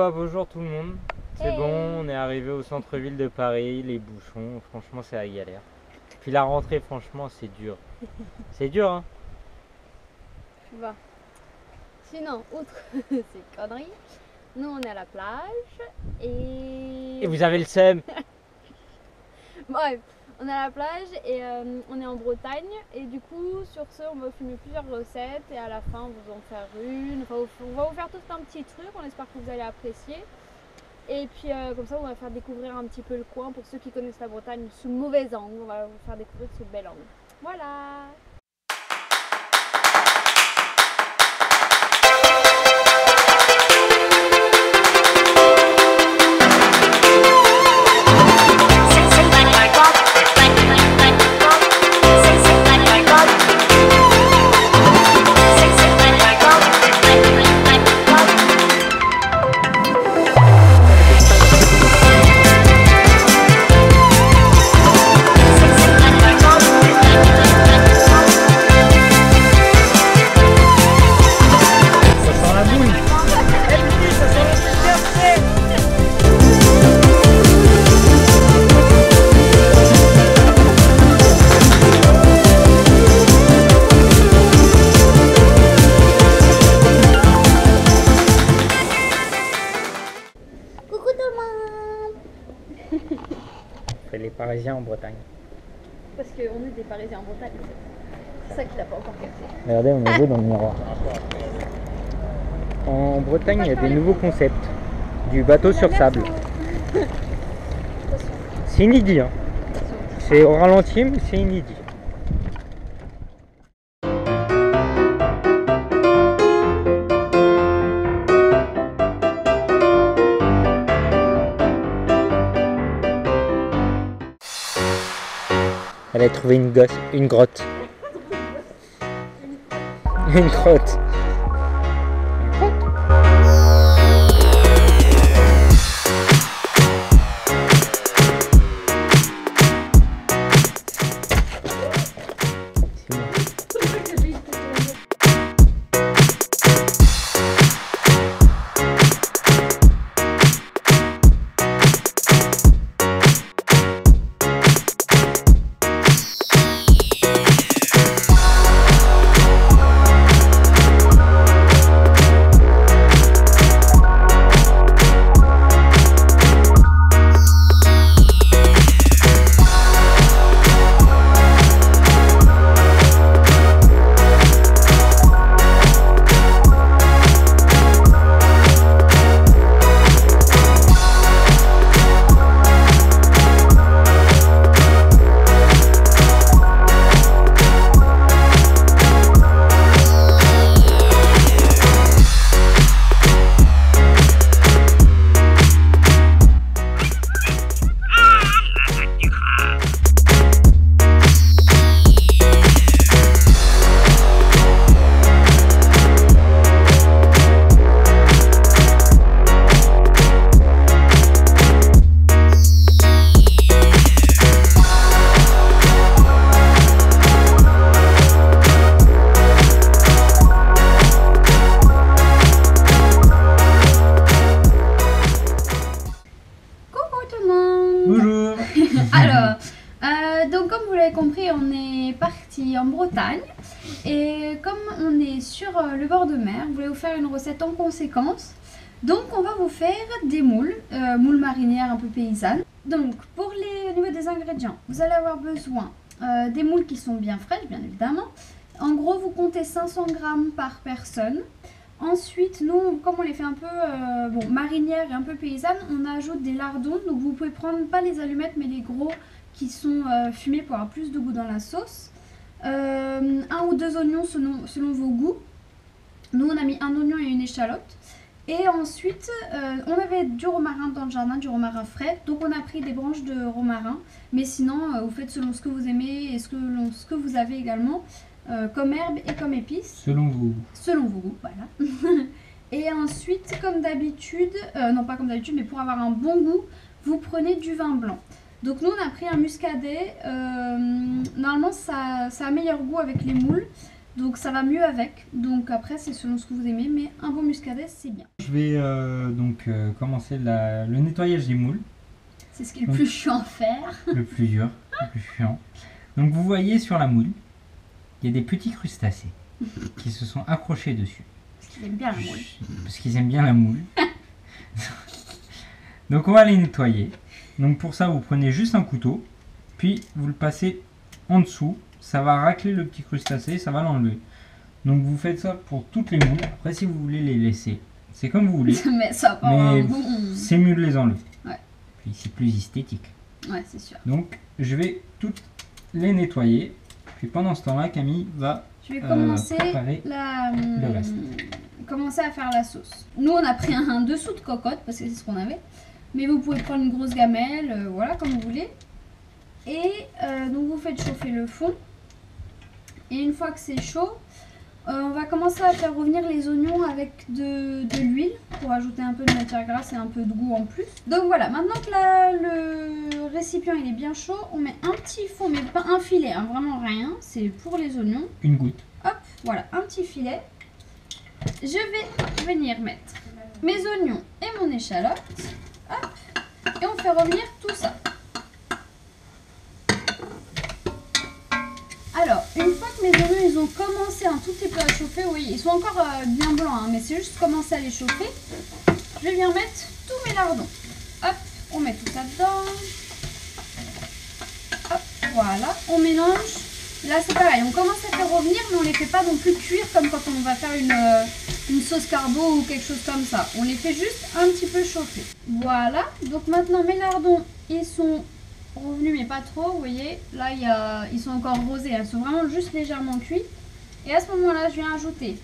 Bonjour tout le monde, c'est bon, on est arrivé au centre-ville de Paris, les bouchons, franchement c'est la galère. Puis la rentrée, franchement c'est dur. C'est dur hein. Bon. Sinon, outre ces conneries, nous on est à la plage et vous avez le seum. Bref, on est à la plage et on est en Bretagne et du coup sur ce on va filmer plusieurs recettes et à la fin on va vous en faire une, on va vous faire tout un petit truc, on espère que vous allez apprécier et puis comme ça on va faire découvrir un petit peu le coin pour ceux qui connaissent la Bretagne sous mauvais angle, on va vous faire découvrir sous bel angle. Voilà. Les Parisiens en Bretagne. Parce qu'on est des Parisiens en Bretagne, c'est ça qu'il n'a pas encore capté. Regardez, on est beau dans le miroir. En Bretagne, il y a des nouveaux concepts. Du bateau sur sable. C'est inédit, hein. C'est au ralenti, mais c'est inédit. Elle a trouvé une grotte. Une grotte. Alors, donc comme vous l'avez compris, on est parti en Bretagne et comme on est sur le bord de mer, je voulais vous faire une recette en conséquence. Donc on va vous faire des moules, moules marinières un peu paysannes. Donc pour au niveau des ingrédients, vous allez avoir besoin des moules qui sont bien fraîches, bien évidemment. En gros, vous comptez 500 g par personne. Ensuite, nous, comme on les fait un peu marinières et un peu paysannes, on ajoute des lardons. Donc vous pouvez prendre pas les allumettes mais les gros qui sont fumés pour avoir plus de goût dans la sauce. 1 ou 2 oignons selon vos goûts. Nous on a mis un oignon et une échalote. Et ensuite, on avait du romarin dans le jardin, du romarin frais. Donc on a pris des branches de romarin. Mais sinon, vous faites selon ce que vous aimez et ce que vous avez également. Comme herbe et comme épices. Selon vous. Selon vos goûts, voilà. Et ensuite, comme d'habitude, non pas comme d'habitude, mais pour avoir un bon goût, vous prenez du vin blanc. Donc nous, on a pris un muscadet. Normalement, ça a meilleur goût avec les moules. Donc ça va mieux avec. Donc après, c'est selon ce que vous aimez. Mais un bon muscadet, c'est bien. Je vais commencer le nettoyage des moules. C'est ce qui est le plus chiant à faire. Le plus dur, le plus chiant. Donc vous voyez sur la moule, il y a des petits crustacés qui se sont accrochés dessus. Parce qu'ils aiment bien la moule. Parce qu'ils aiment bien la moule. Donc on va les nettoyer. Donc pour ça, vous prenez juste un couteau, puis vous le passez en dessous. Ça va racler le petit crustacé, ça va l'enlever. Donc vous faites ça pour toutes les moules. Après, si vous voulez les laisser, c'est comme vous voulez. Mais ça va Mais bon. c'est mieux de les enlever. Ouais. Puis c'est plus esthétique. Ouais, c'est sûr. Donc je vais toutes les nettoyer. Puis pendant ce temps-là, Camille va Je vais commencer préparer le reste. Commencer à faire la sauce. Nous, on a pris un dessous de cocotte parce que c'est ce qu'on avait. Mais vous pouvez prendre une grosse gamelle, voilà, comme vous voulez. Et donc vous faites chauffer le fond. Et une fois que c'est chaud, on va commencer à faire revenir les oignons avec de l'huile pour ajouter un peu de matière grasse et un peu de goût en plus. Donc voilà, maintenant que le récipient il est bien chaud, on met un petit fond, mais pas un filet, hein, vraiment rien, c'est pour les oignons. Une goutte. Hop, voilà, un petit filet. Je vais venir mettre mes oignons et mon échalote. Hop, et on fait revenir tout ça. Alors, une fois que mes oignons ils ont commencé un tout petit peu à chauffer, oui, ils sont encore bien blancs, hein, mais c'est juste commencer à les chauffer. Je vais venir mettre tous mes lardons. Hop, on met tout ça dedans. Hop, voilà, on mélange. Là c'est pareil, on commence à faire revenir, mais on ne les fait pas non plus cuire comme quand on va faire une sauce carbo ou quelque chose comme ça. On les fait juste un petit peu chauffer. Voilà, donc maintenant mes lardons, ils sont revenus mais pas trop, vous voyez. Là ils sont encore rosés, ils sont vraiment juste légèrement cuits. Et à ce moment-là, je viens ajouter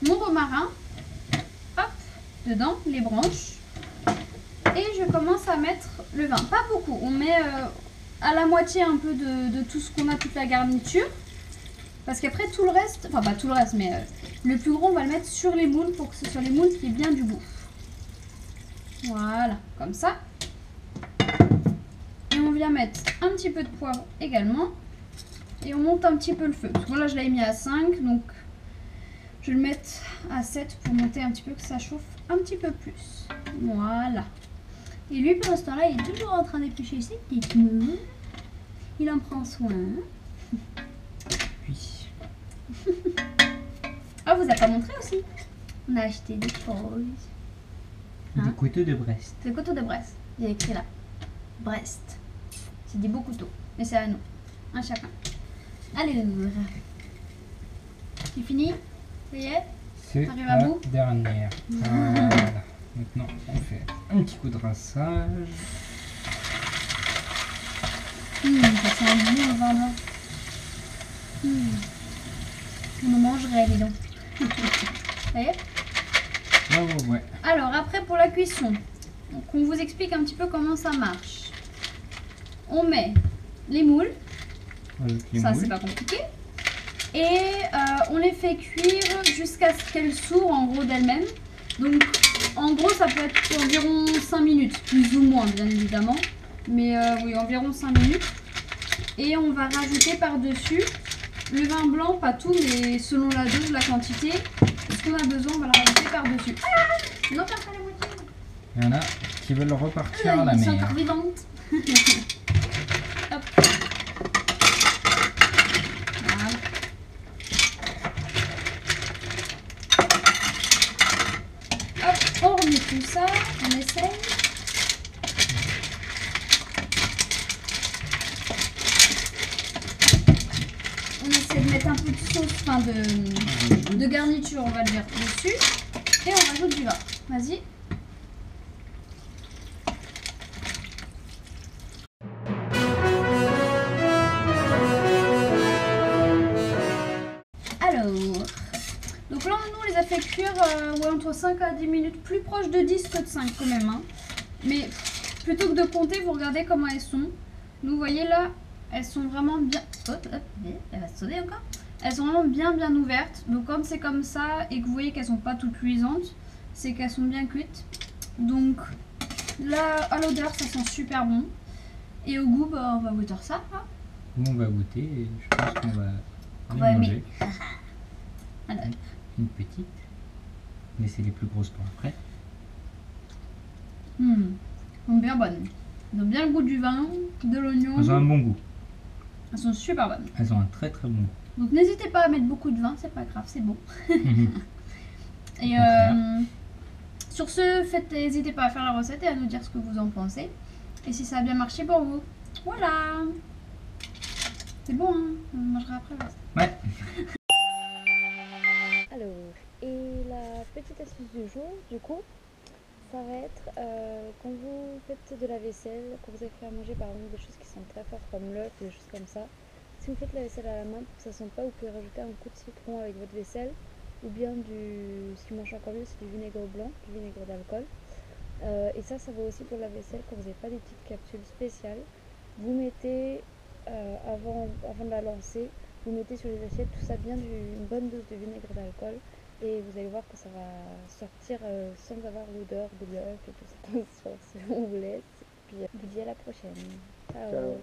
mon romarin, hop, dedans, les branches. Et je commence à mettre le vin, pas beaucoup, on met à la moitié un peu de tout ce qu'on a, toute la garniture. Parce qu'après tout le reste, enfin pas tout le reste, mais le plus gros on va le mettre sur les moules pour que ce soit les moules qui aient bien du goût. Voilà, comme ça. Et on vient mettre un petit peu de poivre également. Et on monte un petit peu le feu. Parce que là je l'avais mis à 5, donc je vais le mettre à 7 pour monter un petit peu, que ça chauffe un petit peu plus. Voilà. Et lui, pour ce temps-là, il est toujours en train d'éplucher ses petites moules. Il en prend soin. Oui. Ah, vous avez pas montré aussi? On a acheté des choses. Des couteaux de Brest. C'est le couteau de Brest. Il y a écrit là. Brest. C'est des beaux couteaux. Mais c'est à nous. Un chacun. Allez, c'est fini? Ça y est? C'est T'arrives à la bout dernière. Voilà. Maintenant, on fait un petit coup de rinçage. Ça sent bon le vin blanc. On me mangerait, dis donc. Ça y est? Ouais. Alors, après, pour la cuisson, donc, on vous explique un petit peu comment ça marche. On met les moules. Ça, c'est pas compliqué. Et on les fait cuire jusqu'à ce qu'elles sourent en gros d'elles-mêmes. Donc, en gros, ça peut être environ 5 minutes, plus ou moins, bien évidemment. Mais oui, environ 5 minutes. Et on va rajouter par-dessus le vin blanc, pas tout, mais selon la dose, la quantité. Ce qu'on a besoin, on va le rajouter par-dessus. Ah, non, pas la moitié. Il y en a qui veulent repartir à la Ils mer. sont encore vivantes. Hop. Voilà. Hop, on remet tout ça, on essaye. On essaie de mettre un peu de sauce, enfin de garniture, on va dire, dessus. Et on rajoute du vin. Vas-y. Alors, donc là, nous, on les a fait cuire ouais, entre 5 à 10 minutes, plus proche de 10 que de 5 quand même. Hein. Mais plutôt que de compter, vous regardez comment elles sont. Nous, vous voyez là, elles sont vraiment bien... Hop, hop, elle va sonner encore. Elles sont vraiment bien ouvertes. Donc quand c'est comme ça et que vous voyez qu'elles sont pas toutes luisantes, c'est qu'elles sont bien cuites. Donc là, à l'odeur, ça sent super bon. Et au goût, bah, on va goûter ça. Hein. Nous, on va goûter et je pense qu'on va On les va manger. aimer. Alors. Une petite. Laissez les plus grosses pour après. Elles sont bien bonnes. Elles ont bien le goût du vin, de l'oignon. Elles ont un bon goût. Elles sont super bonnes. Elles ont un très bon goût. Donc n'hésitez pas à mettre beaucoup de vin, c'est pas grave, c'est bon. Et sur ce, n'hésitez pas à faire la recette et à nous dire ce que vous en pensez. Et si ça a bien marché pour vous. Voilà. C'est bon, hein, on mangera après. Ouais. Alors, et la petite astuce du jour, du coup, ça va être quand vous faites de la vaisselle, quand vous avez fait à manger par exemple des choses qui sont très fortes comme l'œuf, des choses comme ça. Si vous faites la vaisselle à la main pour que ça ne sente pas, vous pouvez rajouter un coup de citron avec votre vaisselle ou bien ce qui mange encore mieux, c'est du vinaigre blanc, du vinaigre d'alcool. Et ça va aussi pour la vaisselle quand vous n'avez pas des petites capsules spéciales. Vous mettez, avant de la lancer, vous mettez sur les assiettes tout ça bien une bonne dose de vinaigre d'alcool et vous allez voir que ça va sortir sans avoir l'odeur de l'œuf et tout ça. Sur ce, on vous laisse. Puis je vous dis à la prochaine. Ciao.